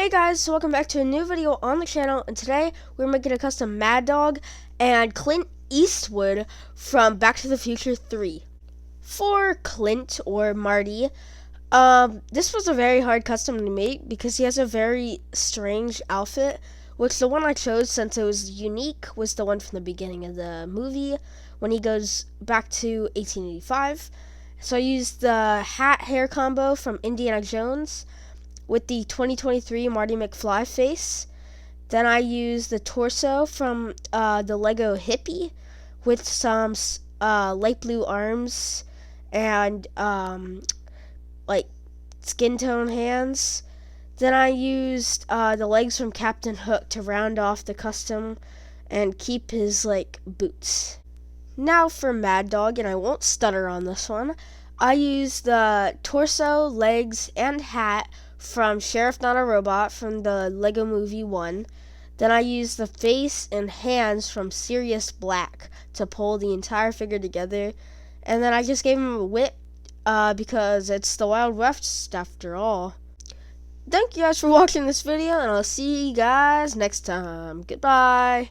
Hey guys, so welcome back to a new video on the channel, and today we're making a custom Mad Dog and Clint Eastwood from Back to the Future 3. For Clint, or Marty, this was a very hard custom to make because he has a very strange outfit, which the one I chose since it was unique was the one from the beginning of the movie when he goes back to 1885. So I used the hat hair combo from Indiana Jones with the 2023 Marty McFly face. Then I used the torso from the Lego Hippie with some light blue arms and like skin tone hands. Then I used the legs from Captain Hook to round off the custom and keep his boots. Now for Mad Dog, and I won't stutter on this one, I used the torso, legs, and hat from Sheriff Not a Robot from the Lego Movie 1. Then I used the face and hands from Sirius Black to pull the entire figure together. And then I just gave him a whip because it's the Wild West after all. Thank you guys for watching this video, and I'll see you guys next time. Goodbye.